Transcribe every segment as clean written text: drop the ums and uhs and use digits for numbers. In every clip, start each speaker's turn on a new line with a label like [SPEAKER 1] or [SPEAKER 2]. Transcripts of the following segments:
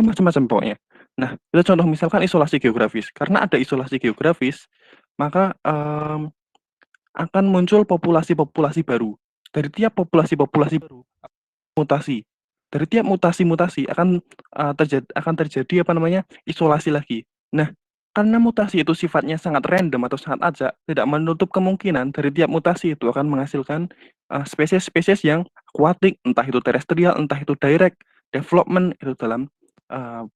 [SPEAKER 1] macam-macam pokoknya. Nah, itu contoh misalkan isolasi geografis. Karena ada isolasi geografis, maka, akan muncul populasi-populasi baru. Dari tiap populasi-populasi baru, mutasi. Dari tiap mutasi-mutasi akan terjadi, apa namanya, isolasi lagi. Nah, karena mutasi itu sifatnya sangat random atau sangat acak, tidak menutup kemungkinan dari tiap mutasi itu akan menghasilkan, spesies-spesies yang akuatik, entah itu terestrial, entah itu direct development itu dalam, eee,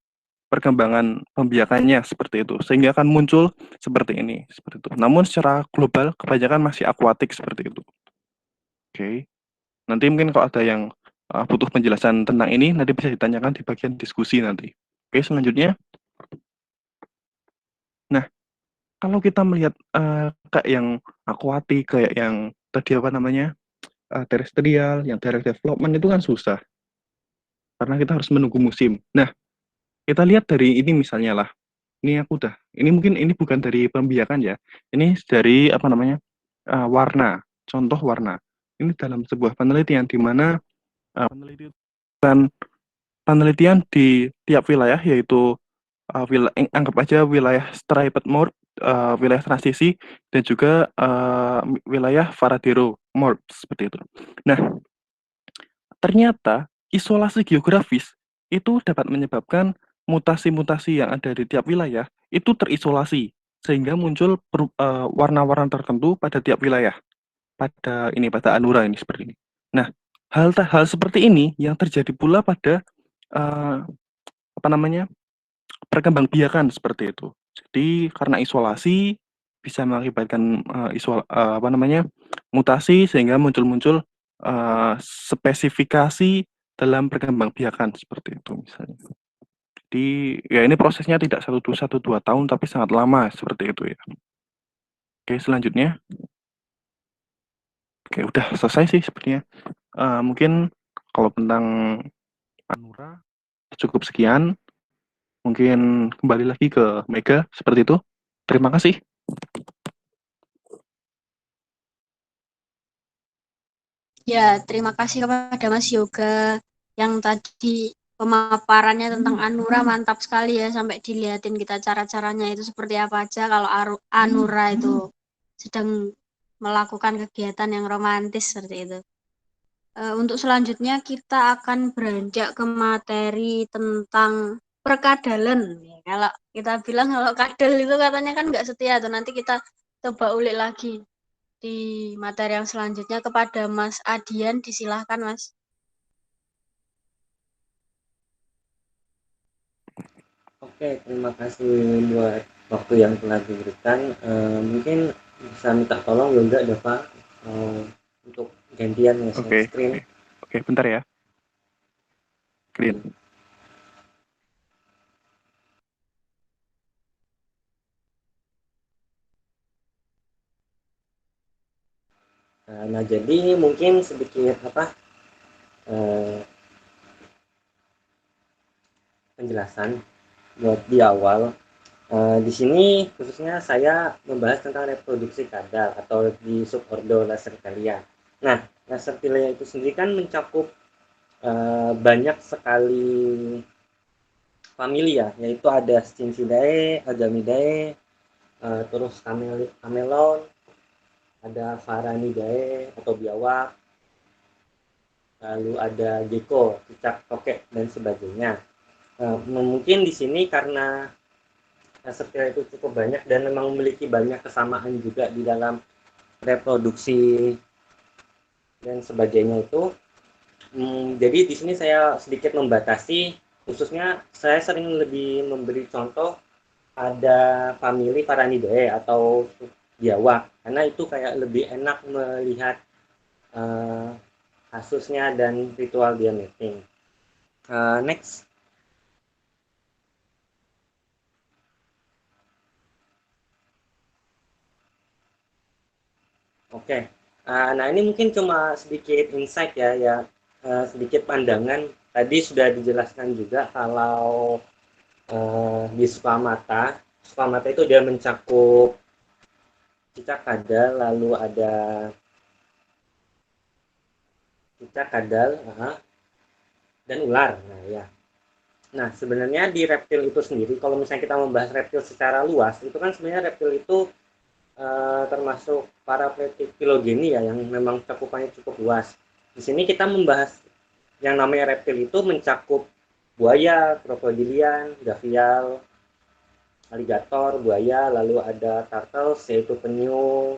[SPEAKER 1] perkembangan pembiakannya seperti itu, sehingga akan muncul seperti ini, seperti itu. Namun secara global kebanyakan masih akuatik seperti itu. Oke, nanti mungkin kalau ada yang, butuh penjelasan tentang ini nanti bisa ditanyakan di bagian diskusi nanti. Oke, selanjutnya. Nah, kalau kita melihat, kayak yang akuatik, kayak yang tadi apa namanya, terestrial, yang direct development itu kan susah, karena kita harus menunggu musim. Nah, kita lihat dari ini misalnya lah, ini mungkin ini bukan dari pembiakan ya, ini dari apa namanya, warna, contoh warna. Ini dalam sebuah penelitian di mana, penelitian penelitian di tiap wilayah yaitu, anggap aja wilayah striped mode, wilayah transisi dan juga, wilayah Varadero mode seperti itu. Nah, ternyata isolasi geografis itu dapat menyebabkan mutasi-mutasi yang ada di tiap wilayah itu terisolasi, sehingga muncul warna-warna tertentu pada tiap wilayah, pada Anura ini seperti ini. Nah, hal seperti ini yang terjadi pula pada, eee, apa namanya, perkembangbiakan seperti itu. Jadi karena isolasi bisa mengakibatkan, apa namanya, mutasi sehingga muncul-muncul, spesifikasi dalam perkembangbiakan seperti itu misalnya. Jadi ya ini prosesnya tidak 1, 2 tahun tapi sangat lama seperti itu ya. Oke, selanjutnya. Oke, udah selesai sih sepertinya. Mungkin kalau tentang Anura cukup sekian, mungkin kembali lagi ke Mega seperti itu. Terima kasih.
[SPEAKER 2] Ya, terima kasih kepada Mas Yoga yang tadi pemaparannya tentang Anura mantap sekali ya, sampai dilihatin kita cara-caranya itu seperti apa aja kalau Anura itu sedang melakukan kegiatan yang romantis seperti itu. Untuk selanjutnya kita akan beranjak ke materi tentang perkadalan. Ya, kalau kita bilang kalau kadal itu katanya kan nggak setia tuh. Nanti kita coba ulik lagi di materi yang selanjutnya kepada Mas Adian. Disilahkan Mas.
[SPEAKER 3] Oke, terima kasih buat waktu yang telah diberikan. Mungkin bisa minta tolong juga Deva untuk gantian nge-share
[SPEAKER 1] Oke,
[SPEAKER 3] screen.
[SPEAKER 1] oke, bentar ya. Green.
[SPEAKER 3] Nah, jadi mungkin sedikit eh, penjelasan buat di awal. Di sini khususnya saya membahas tentang reproduksi kadal atau di subordo Lacertilia. Nah, Lacertilia itu sendiri kan mencakup banyak sekali familia, yaitu ada Scincidae, Agamidae, terus Camelon, ada Varanidae atau biawak, lalu ada gecko, cicak tokek dan sebagainya. Mungkin di sini karena Lacertilia itu cukup banyak dan memang memiliki banyak kesamaan juga di dalam reproduksi dan sebagainya itu. Jadi di sini saya sedikit membatasi, khususnya saya sering lebih memberi contoh ada famili Varanidae atau biawak, karena itu kayak lebih enak melihat uh, kasusnya dan ritual dia mating. Next. Oke. Nah ini mungkin cuma sedikit insight ya, sedikit pandangan. Tadi sudah dijelaskan juga kalau di Squamata itu dia mencakup cicak kadal, lalu ada cicak kadal dan ular. Nah ya. Nah, sebenarnya di reptil itu sendiri, kalau misalnya kita membahas reptil secara luas, itu kan sebenarnya reptil itu termasuk parapletik filogeni ya, yang memang cakupannya cukup luas. Di sini kita membahas yang namanya reptil itu mencakup buaya, krokodilian, gavial, aligator, buaya, lalu ada turtles yaitu penyu,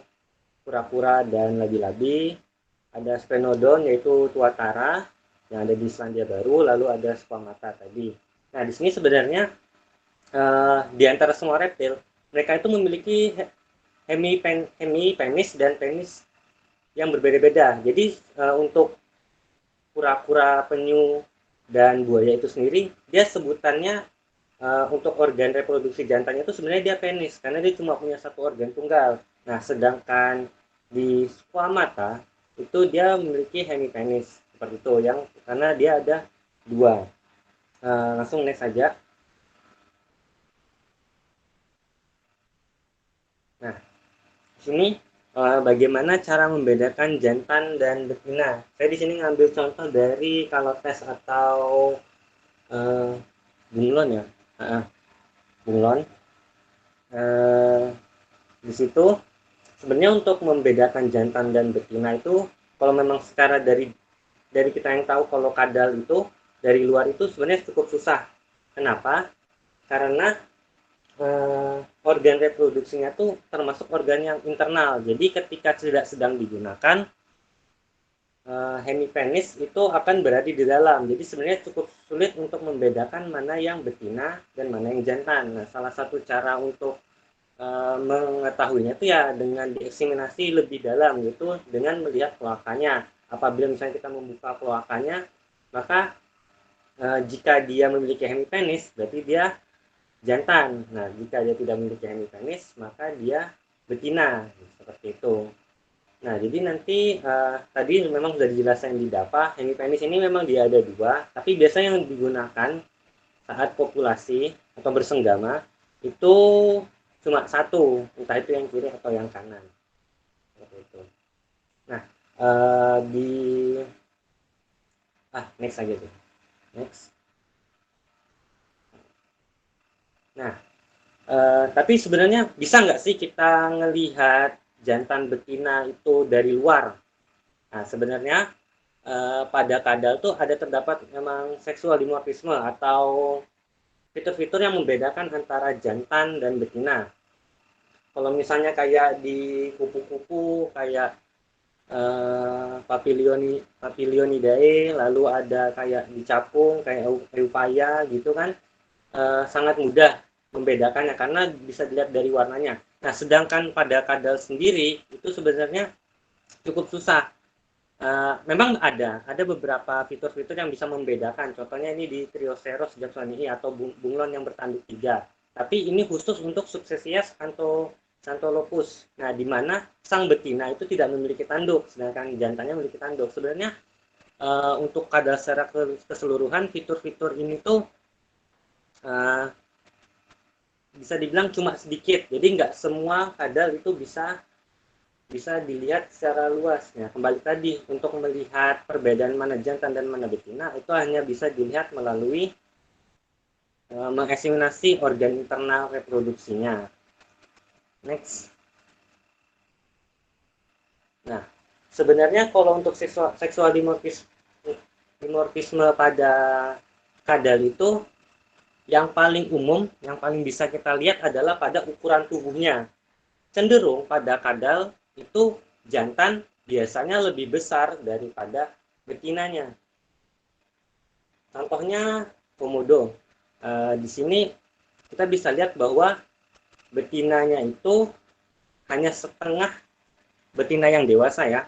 [SPEAKER 3] kura-kura dan labi-labi, ada sphenodon yaitu tuatara yang ada di Selandia Baru, lalu ada squamata tadi. Nah, di sini sebenarnya di antara semua reptil, mereka itu memiliki hemipenis dan penis yang berbeda-beda. Jadi untuk kura-kura, penyu, dan buaya itu sendiri, dia sebutannya untuk organ reproduksi jantannya itu sebenarnya dia penis, karena dia cuma punya satu organ tunggal. Nah, sedangkan di squamata itu dia memiliki hemipenis seperti itu, yang karena dia ada dua. Langsung next saja. Nah, di sini bagaimana cara membedakan jantan dan betina. Saya di sini ngambil contoh dari kalotes atau bunglon ya, bunglon. Di situ sebenarnya untuk membedakan jantan dan betina itu, kalau memang secara dari kita yang tahu kalau kadal itu dari luar itu sebenarnya cukup susah. Kenapa? Karena organ reproduksinya tuh termasuk organ yang internal. Jadi ketika tidak sedang digunakan, hemipenis itu akan berada di dalam. Jadi sebenarnya cukup sulit untuk membedakan mana yang betina dan mana yang jantan. Nah, salah satu cara untuk mengetahuinya itu ya dengan dieksaminasi lebih dalam, yaitu dengan melihat kloakanya. Apabila misalnya kita membuka kloakanya, maka jika dia memiliki hemipenis, berarti dia jantan. Nah, jika dia tidak memiliki hemipenis, maka dia betina. Seperti itu. Nah, jadi nanti tadi memang sudah dijelaskan di DAPA, hemipenis ini memang dia ada dua, tapi biasanya yang digunakan saat kopulasi atau bersenggama itu cuma satu, entah itu yang kiri atau yang kanan. Seperti itu. Nah, di next aja tuh. Next. Nah, tapi sebenarnya bisa nggak sih kita ngelihat jantan betina itu dari luar? Nah, sebenarnya pada kadal tuh ada terdapat memang seksual dimorfisme atau fitur-fitur yang membedakan antara jantan dan betina. Kalau misalnya kayak di kupu-kupu kayak Papilionidae, lalu ada kayak di capung kayak Eupaya gitu kan, sangat mudah membedakannya karena bisa dilihat dari warnanya. Nah, sedangkan pada kadal sendiri itu sebenarnya cukup susah. Memang ada beberapa fitur-fitur yang bisa membedakan. Contohnya ini di Trioceros jacksoniae atau bunglon yang bertanduk 3. Tapi ini khusus untuk Successias Xantholophus. Nah, di mana sang betina itu tidak memiliki tanduk, sedangkan jantannya memiliki tanduk. Sebenarnya untuk kadal secara keseluruhan fitur-fitur ini tuh bisa dibilang cuma sedikit. Jadi nggak semua kadal itu bisa dilihat secara luas. Ya, kembali tadi, untuk melihat perbedaan mana jantan dan mana betina itu hanya bisa dilihat melalui mengeksaminasi organ internal reproduksinya. Next. Nah, sebenarnya kalau untuk seksual dimorfisme pada kadal itu yang paling umum, yang paling bisa kita lihat adalah pada ukuran tubuhnya. Cenderung pada kadal itu jantan biasanya lebih besar daripada betinanya. Contohnya komodo. Di sini kita bisa lihat bahwa betinanya itu hanya setengah betina yang dewasa ya.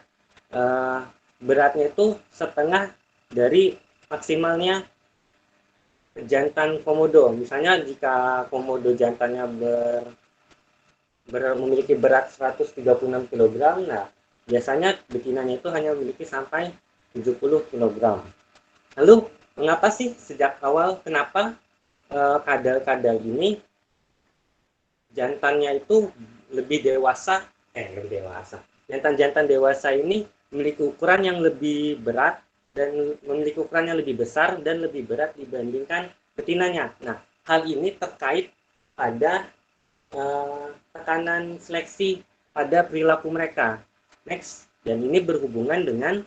[SPEAKER 3] Beratnya itu setengah dari maksimalnya jantan komodo. Misalnya jika komodo jantannya memiliki berat 136 kg, nah biasanya betinanya itu hanya memiliki sampai 70 kg. Lalu mengapa sih sejak awal kenapa kadal-kadal ini jantannya itu lebih dewasa? Jantan-jantan dewasa ini memiliki ukuran yang lebih berat dan memiliki ukuran yang lebih besar dan lebih berat dibandingkan betinanya. Nah, hal ini terkait pada tekanan seleksi pada perilaku mereka. Next, dan ini berhubungan dengan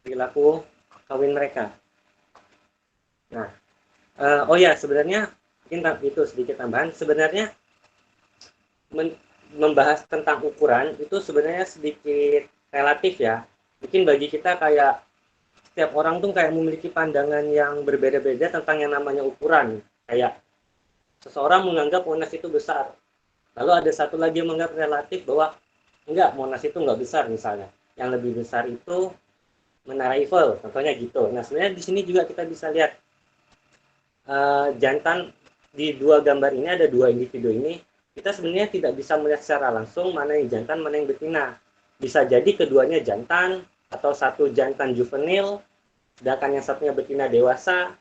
[SPEAKER 3] perilaku kawin mereka. Nah, oh ya, sebenarnya mungkin itu sedikit tambahan. Sebenarnya membahas tentang ukuran itu sebenarnya sedikit relatif ya. Mungkin bagi kita kayak setiap orang tuh kayak memiliki pandangan yang berbeda-beda tentang yang namanya ukuran. Kayak seseorang menganggap Monas itu besar. Lalu ada satu lagi yang menganggap relatif bahwa enggak, Monas itu enggak besar misalnya. Yang lebih besar itu Menara Eiffel, contohnya gitu. Nah, sebenarnya di sini juga kita bisa lihat jantan di dua gambar ini, ada dua individu ini, kita sebenarnya tidak bisa melihat secara langsung mana yang jantan, mana yang betina. Bisa jadi keduanya jantan, atau satu jantan juvenil, sedangkan yang satunya betina dewasa,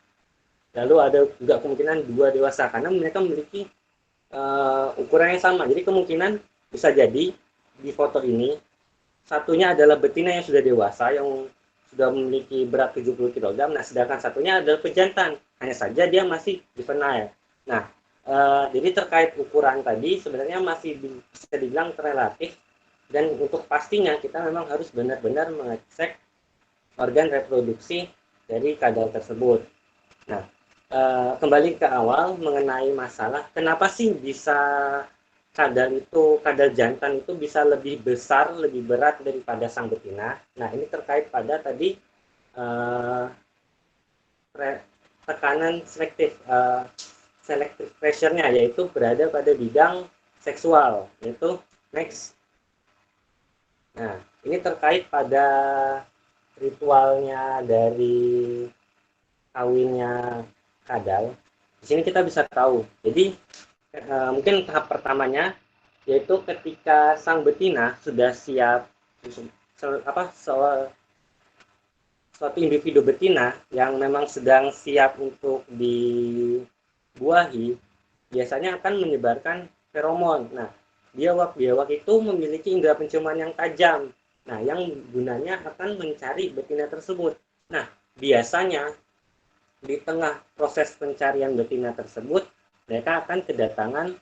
[SPEAKER 3] lalu ada juga kemungkinan dua dewasa, karena mereka memiliki ukuran yang sama. Jadi kemungkinan bisa jadi di foto ini, satunya adalah betina yang sudah dewasa, yang sudah memiliki berat 70 kg, nah sedangkan satunya adalah pejantan, hanya saja dia masih juvenile. Nah, jadi terkait ukuran tadi sebenarnya masih bisa dibilang relatif, dan untuk pastinya kita memang harus benar-benar mengecek organ reproduksi dari kadal tersebut. Nah, kembali ke awal mengenai masalah kenapa sih bisa kadal jantan itu bisa lebih besar, lebih berat daripada sang betina. Nah, ini terkait pada tadi tekanan selective pressure-nya, yaitu berada pada bidang seksual, yaitu next. Nah, ini terkait pada ritualnya dari kawinnya kadal. Di sini kita bisa tahu. Jadi mungkin tahap pertamanya yaitu ketika sang betina sudah siap suatu individu betina yang memang sedang siap untuk dibuahi, biasanya akan menyebarkan feromon. Nah, biawak-biawak itu memiliki indera penciuman yang tajam. Nah, yang gunanya akan mencari betina tersebut. Nah, biasanya di tengah proses pencarian betina tersebut, mereka akan kedatangan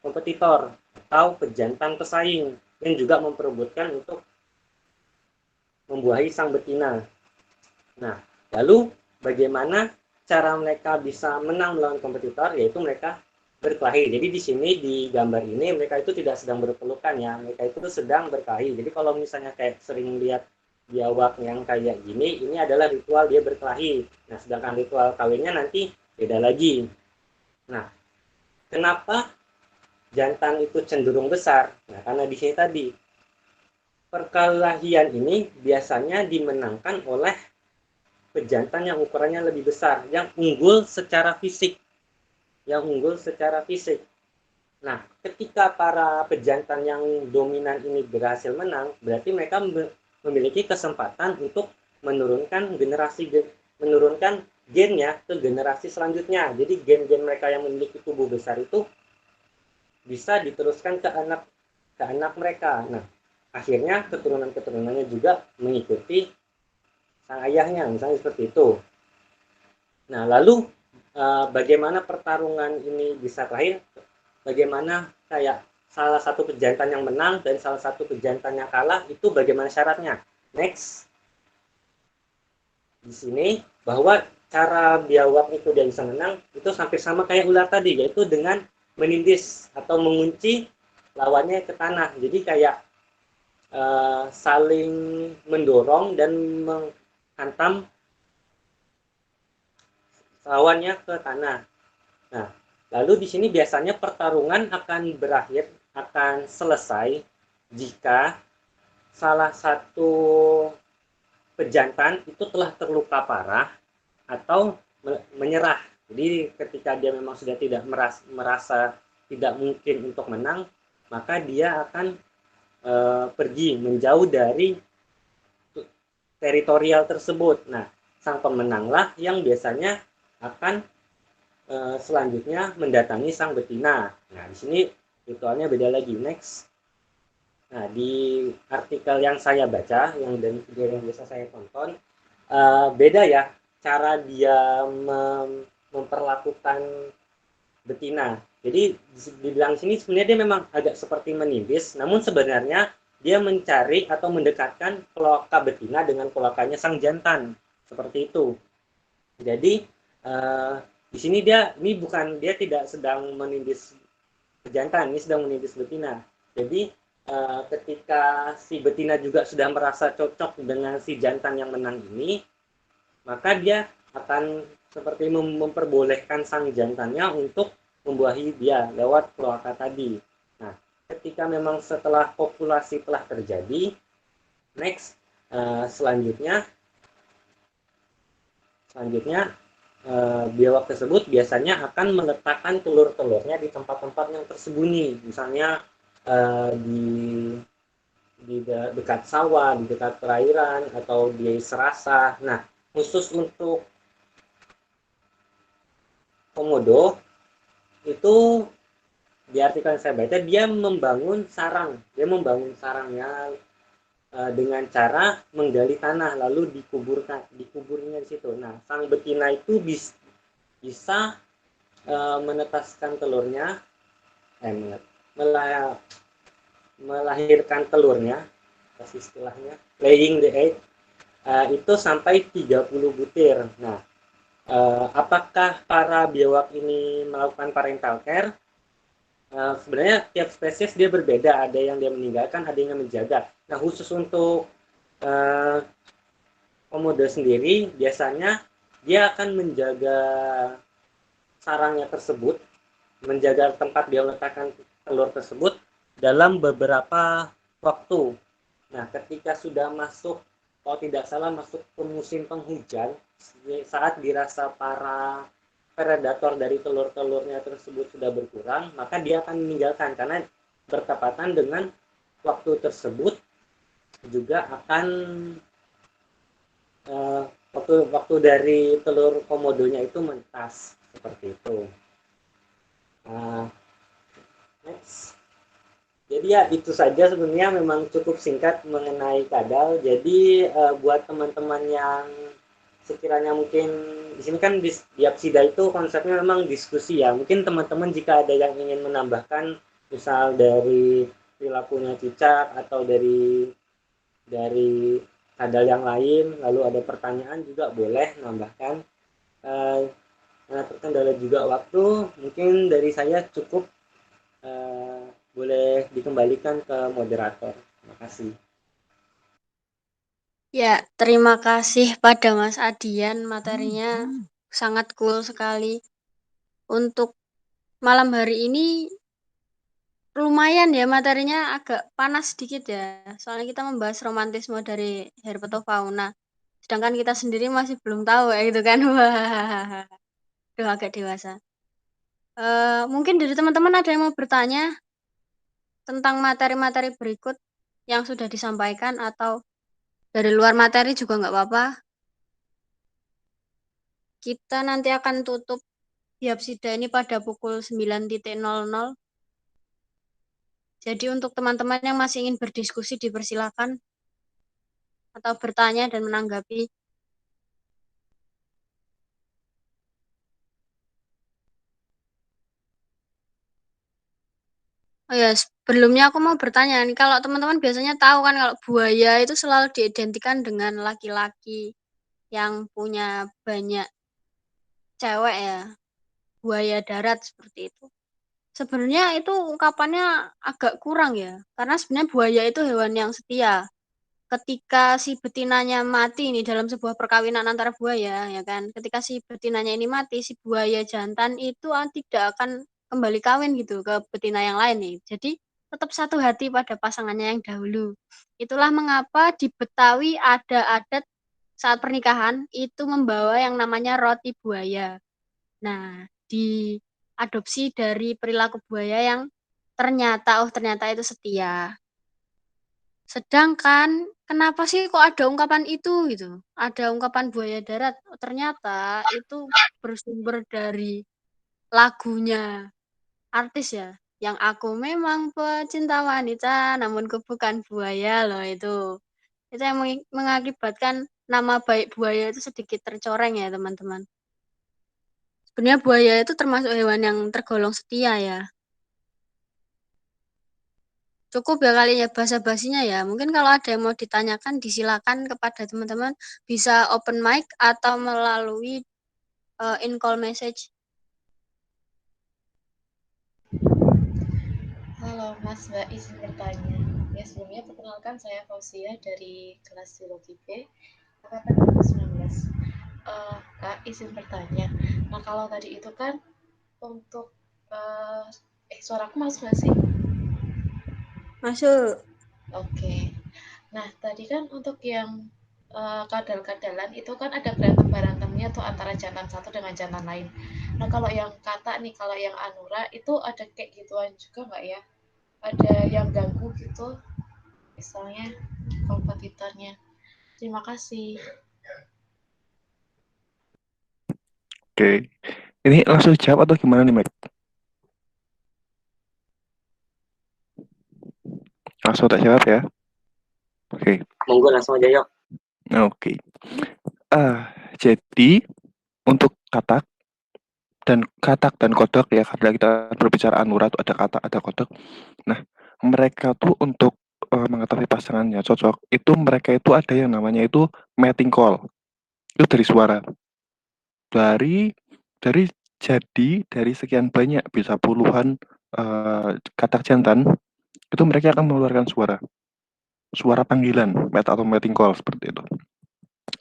[SPEAKER 3] kompetitor atau pejantan pesaing yang juga memperebutkan untuk membuahi sang betina. Nah, lalu bagaimana cara mereka bisa menang melawan kompetitor, yaitu mereka berkelahi. Jadi di sini di gambar ini mereka itu tidak sedang berpelukan ya, mereka itu sedang berkelahi. Jadi kalau misalnya kayak sering lihat biawak yang kayak gini, ini adalah ritual dia berkelahi. Nah, sedangkan ritual kawinnya nanti beda lagi. Nah, kenapa jantan itu cenderung besar? Nah, karena di sini tadi perkelahian ini biasanya dimenangkan oleh pejantan yang ukurannya lebih besar, yang unggul secara fisik. Nah, ketika para pejantan yang dominan ini berhasil menang, berarti mereka memiliki kesempatan untuk menurunkan gennya ke generasi selanjutnya. Jadi gen-gen mereka yang memiliki tubuh besar itu bisa diteruskan ke anak mereka. Nah, akhirnya keturunan-keturunannya juga mengikuti sang ayahnya, misalnya seperti itu. Nah, lalu bagaimana pertarungan ini bisa terakhir? Bagaimana kayak salah satu pejantan yang menang dan salah satu pejantan yang kalah, itu bagaimana syaratnya? Next. Di sini bahwa cara biawak itu dia bisa menang itu hampir sama kayak ular tadi, yaitu dengan menindis atau mengunci lawannya ke tanah. Jadi kayak saling mendorong dan menghantam lawannya ke tanah. Nah, lalu di sini biasanya pertarungan akan selesai jika salah satu pejantan itu telah terluka parah atau menyerah. Jadi ketika dia memang sudah tidak merasa tidak mungkin untuk menang, maka dia akan pergi menjauh dari teritorial tersebut. Nah, sang pemenanglah yang biasanya akan selanjutnya mendatangi sang betina. Nah, di sini ritualnya beda lagi. Next. Nah, di artikel yang saya baca, yang dari video yang biasa saya tonton, beda ya cara dia memperlakukan betina. Jadi dibilang sini sebenarnya dia memang agak seperti menindis, namun sebenarnya dia mencari atau mendekatkan kloaka betina dengan kloakanya sang jantan, seperti itu. Jadi di sini dia tidak sedang menindis jantan, ini sedang menindis betina. Jadi ketika si betina juga sudah merasa cocok dengan si jantan yang menang ini, maka dia akan seperti memperbolehkan sang jantannya untuk membuahi dia lewat kloaka tadi. Nah, ketika memang setelah kopulasi telah terjadi, next selanjutnya biawak tersebut biasanya akan meletakkan telur-telurnya di tempat-tempat yang tersembunyi, misalnya di dekat sawah, di dekat perairan, atau di serasa. Nah, khusus untuk komodo itu di artikel yang saya baca dia membangun sarangnya dengan cara menggali tanah lalu dikuburnya di situ. Nah, sang betina itu bisa menetaskan telurnya, melahirkan telurnya, kasih istilahnya laying the egg, itu sampai 30 butir. Nah, apakah para biawak ini melakukan parental care? Sebenarnya tiap spesies dia berbeda, ada yang dia meninggalkan, ada yang menjaga. Nah, khusus untuk komodo sendiri biasanya dia akan menjaga sarangnya tersebut, menjaga tempat dia meletakkan telur tersebut dalam beberapa waktu. Nah, ketika sudah masuk, kalau tidak salah masuk ke musim penghujan, saat dirasa para predator dari telur-telurnya tersebut sudah berkurang, maka dia akan meninggalkan karena bertepatan dengan waktu tersebut juga akan waktu dari telur komodonya itu menetas seperti itu. Next. Jadi ya itu saja sebenarnya, memang cukup singkat mengenai kadal. Jadi buat teman-teman yang sekiranya mungkin di sini kan diapsida itu konsepnya memang diskusi ya. Mungkin teman-teman jika ada yang ingin menambahkan, misal dari perilakunya cicak atau dari kadal yang lain, lalu ada pertanyaan juga boleh menambahkan. Karena terkendala juga waktu, mungkin dari saya cukup. Boleh dikembalikan ke moderator. Terima kasih.
[SPEAKER 2] Ya, terima kasih pada Mas Adian, materinya sangat cool sekali. Untuk malam hari ini lumayan ya, materinya agak panas sedikit ya. Soalnya kita membahas romantisme dari herpetofauna. Sedangkan kita sendiri masih belum tahu ya gitu kan. Wah, udah agak dewasa. Mungkin dari teman-teman ada yang mau bertanya tentang materi-materi berikut yang sudah disampaikan, atau dari luar materi juga nggak apa-apa. Kita nanti akan tutup diapsida ini pada pukul 9.00. Jadi untuk teman-teman yang masih ingin berdiskusi dipersilakan atau bertanya dan menanggapi. Oh ya, sebelumnya aku mau bertanya nih, kalau teman-teman biasanya tahu kan kalau buaya itu selalu diidentikan dengan laki-laki yang punya banyak cewek ya, buaya darat seperti itu. Sebenarnya itu ungkapannya agak kurang ya, karena sebenarnya buaya itu hewan yang setia. Ketika si betinanya mati nih dalam sebuah perkawinan antara buaya, ya kan, ketika si betinanya ini mati, si buaya jantan itu tidak akan kembali kawin gitu ke betina yang lain nih. Jadi tetap satu hati pada pasangannya yang dahulu. Itulah mengapa di Betawi ada adat saat pernikahan itu membawa yang namanya roti buaya. Nah, diadopsi dari perilaku buaya yang ternyata itu setia. Sedangkan kenapa sih kok ada ungkapan itu gitu? Ada ungkapan buaya darat. Ternyata itu bersumber dari lagunya artis ya. Yang aku memang pecinta wanita, namun ku bukan buaya loh itu. Itu yang mengakibatkan nama baik buaya itu sedikit tercoreng ya teman-teman. Sebenarnya buaya itu termasuk hewan yang tergolong setia ya. Cukup ya kali ya basa-basinya ya. Mungkin kalau ada yang mau ditanyakan disilakan kepada teman-teman bisa open mic atau melalui in call message.
[SPEAKER 4] Halo Mas, Mbak, izin bertanya. Ya sebelumnya perkenalkan saya Fauzia dari kelas Biologi B angkatan 2019. Kak, izin bertanya. Nah kalau tadi itu kan untuk suaraku masuk nggak sih?
[SPEAKER 2] Masuk.
[SPEAKER 4] Oke. Nah tadi kan untuk yang kadal-kadalan itu kan ada berantem-berantemnya tuh antara jantan satu dengan jantan lain. Nah kalau yang kata nih, kalau yang Anura itu ada kayak gituan juga nggak ya? Ada yang ganggu gitu, misalnya kompetitornya. Terima kasih.
[SPEAKER 1] Oke. Ini langsung jawab atau gimana nih, Mike? Langsung tak jawab ya. Oke.
[SPEAKER 3] Monggo langsung aja yuk.
[SPEAKER 1] Oke. Jadi untuk katak dan kodok ya, karena kita berbicara Anura itu ada katak, ada kodok. Nah, mereka tuh untuk mengetahui pasangannya cocok, itu mereka itu ada yang namanya itu mating call. Itu dari suara. Dari dari sekian banyak bisa puluhan katak jantan, itu mereka akan mengeluarkan suara panggilan, atau mating call seperti itu.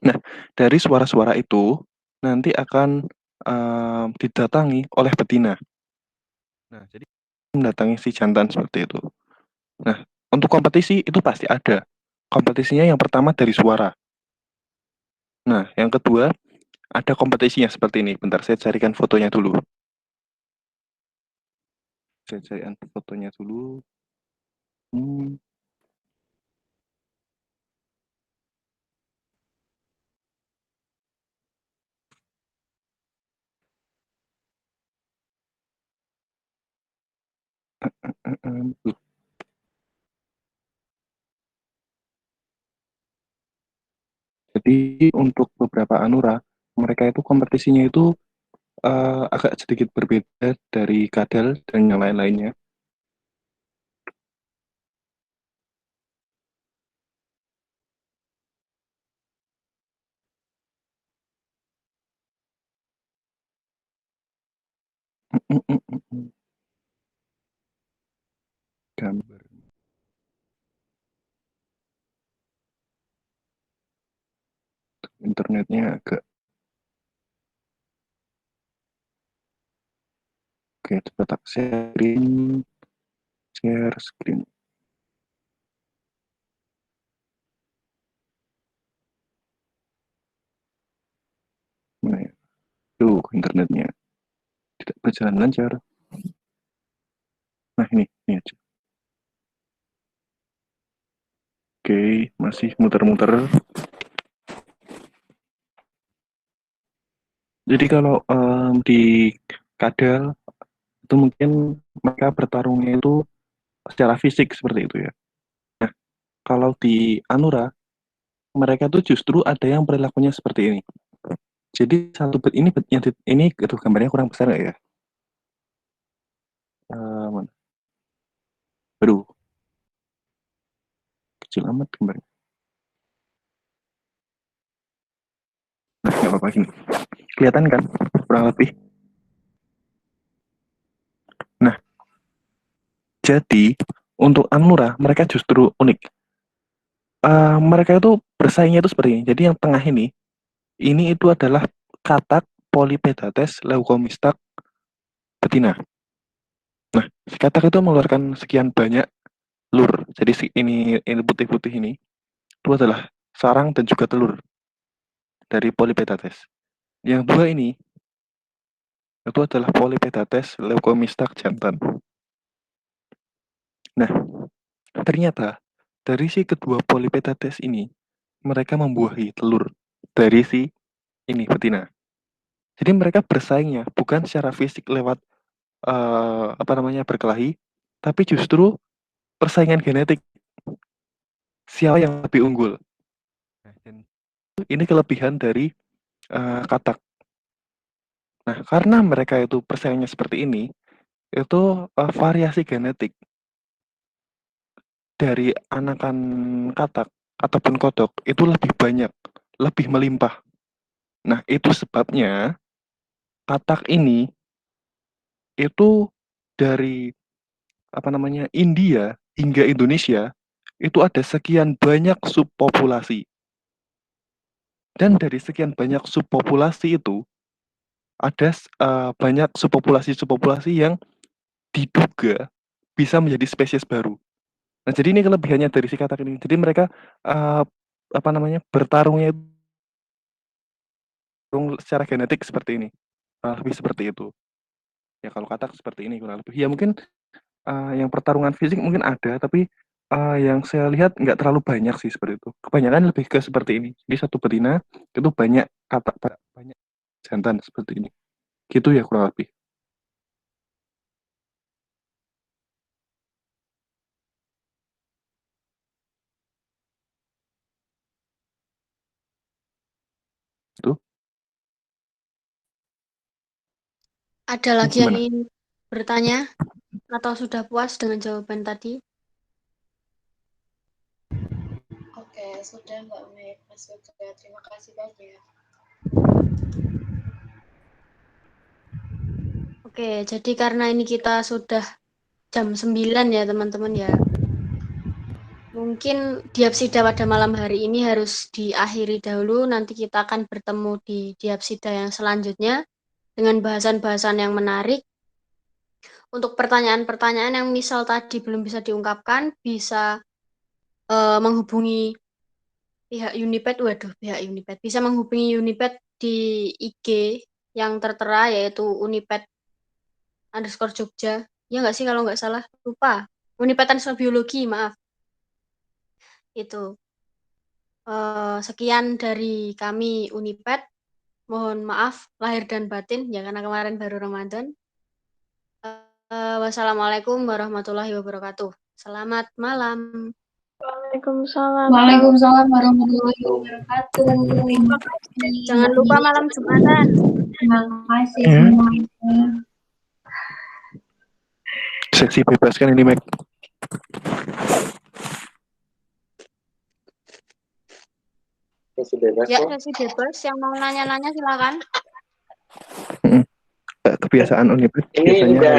[SPEAKER 1] Nah, dari suara-suara itu nanti akan didatangi oleh betina. Nah, jadi mendatangi si jantan seperti itu. Nah, untuk kompetisi itu pasti ada. Kompetisinya yang pertama dari suara. Nah, yang kedua ada kompetisinya seperti ini. Bentar, saya carikan fotonya dulu. Saya carikan fotonya dulu. Hmm. Jadi untuk beberapa Anura, mereka itu kompetisinya itu agak sedikit berbeda dari kadal dan yang lain-lainnya. Gambar internetnya agak oke, coba tak share screen. Mana ya? Tuh internetnya tidak berjalan lancar. Nah ini aja. Oke, masih muter-muter. Jadi kalau di kadal itu mungkin mereka bertarungnya itu secara fisik seperti itu ya. Nah, kalau di Anura mereka tuh justru ada yang perilakunya seperti ini. Jadi satu ini itu gambarnya kurang besar nggak ya? Mana? Aduh, kecil amat gambarnya. Nah, nggak apa-apa gini. Kelihatan kan? Kurang lebih. Nah, jadi untuk Anura mereka justru unik. Mereka itu bersaingnya itu seperti ini. Jadi yang tengah ini itu adalah katak Polypedates leucomistak betina. Nah, si katak itu mengeluarkan sekian banyak lur. Jadi ini putih-putih ini itu adalah sarang dan juga telur dari Polypedates. Yang dua ini itu adalah Polypedates leucomistak jantan. Nah, ternyata dari si kedua Polypedates ini mereka membuahi telur dari si ini betina. Jadi mereka bersaingnya bukan secara fisik lewat berkelahi, tapi justru persaingan genetik. Siapa yang lebih unggul? Nah, dan ini kelebihan dari katak. Nah, karena mereka itu persaingannya seperti ini, itu variasi genetik dari anakan katak ataupun kodok itu lebih banyak, lebih melimpah. Nah, itu sebabnya katak ini itu dari India hingga Indonesia itu ada sekian banyak subpopulasi. Dan dari sekian banyak subpopulasi itu ada banyak subpopulasi yang diduga bisa menjadi spesies baru. Nah, jadi ini kelebihannya dari si katak ini. Jadi mereka bertarungnya secara genetik seperti ini. Lebih seperti itu. Ya kalau katak seperti ini kurang lebih. Ya mungkin yang pertarungan fisik mungkin ada, tapi yang saya lihat nggak terlalu banyak sih seperti itu. Kebanyakan lebih ke seperti ini. Jadi satu betina itu banyak katak, banyak jantan seperti ini. Gitu ya kurang lebih. Itu.
[SPEAKER 2] Ada lagi yang
[SPEAKER 1] Gimana?
[SPEAKER 2] ingin bertanya atau sudah puas dengan jawaban tadi?
[SPEAKER 4] Oke, sudah Mbak Meg, Mas Yoga. Terima kasih banyak.
[SPEAKER 2] Oke, jadi karena ini kita sudah jam 9 ya teman-teman ya. Mungkin diapsida pada malam hari ini harus diakhiri dahulu. Nanti kita akan bertemu di diapsida yang selanjutnya dengan bahasan-bahasan yang menarik. Untuk pertanyaan-pertanyaan yang misal tadi belum bisa diungkapkan, bisa menghubungi pihak Uniped. Bisa menghubungi Uniped di IG yang tertera yaitu Uniped_Jogja. Ya nggak sih kalau nggak salah, lupa. Uniped_Biologi, maaf. Itu. Sekian dari kami Uniped. Mohon maaf lahir dan batin ya karena kemarin baru Ramadan. Wassalamualaikum warahmatullahi wabarakatuh. Selamat malam.
[SPEAKER 5] Waalaikumsalam.
[SPEAKER 6] Waalaikumsalam warahmatullahi wabarakatuh.
[SPEAKER 2] Terima kasih. Jangan lupa malam Jumatan.
[SPEAKER 6] Terima kasih
[SPEAKER 1] Ya.
[SPEAKER 6] semuanya.
[SPEAKER 1] Sesi bebas kan ini, Meg?
[SPEAKER 3] Sesi bebas
[SPEAKER 2] Ya,
[SPEAKER 3] kok.
[SPEAKER 2] sesi bebas. Yang mau nanya-nanya silakan.
[SPEAKER 1] Kebiasaan Uniped
[SPEAKER 3] Ini
[SPEAKER 1] biasanya
[SPEAKER 3] udah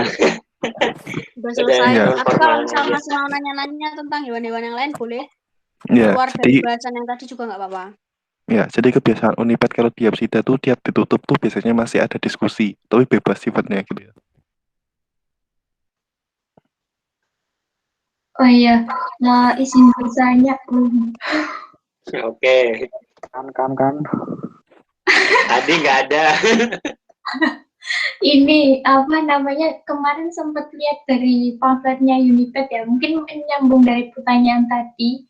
[SPEAKER 2] Udah selesai.
[SPEAKER 1] Ya.
[SPEAKER 2] Tapi kalau
[SPEAKER 3] formal
[SPEAKER 2] misalnya
[SPEAKER 3] aja.
[SPEAKER 2] masih mau nanya-nanya tentang hewan-hewan yang lain boleh.
[SPEAKER 1] ya,
[SPEAKER 2] Keluar dari
[SPEAKER 1] jadi
[SPEAKER 2] bahasan yang tadi juga nggak apa-apa.
[SPEAKER 1] ya, jadi kebiasaan Uniped kalau diapsida tuh tiap ditutup tuh biasanya masih ada diskusi, tapi bebas sifatnya gitu ya.
[SPEAKER 6] Oh iya, izin bertanya.
[SPEAKER 3] Oke.
[SPEAKER 1] Kan.
[SPEAKER 3] Tadi nggak ada.
[SPEAKER 6] Ini apa namanya, kemarin sempat lihat dari pamfletnya Uniped ya, mungkin nyambung dari pertanyaan tadi.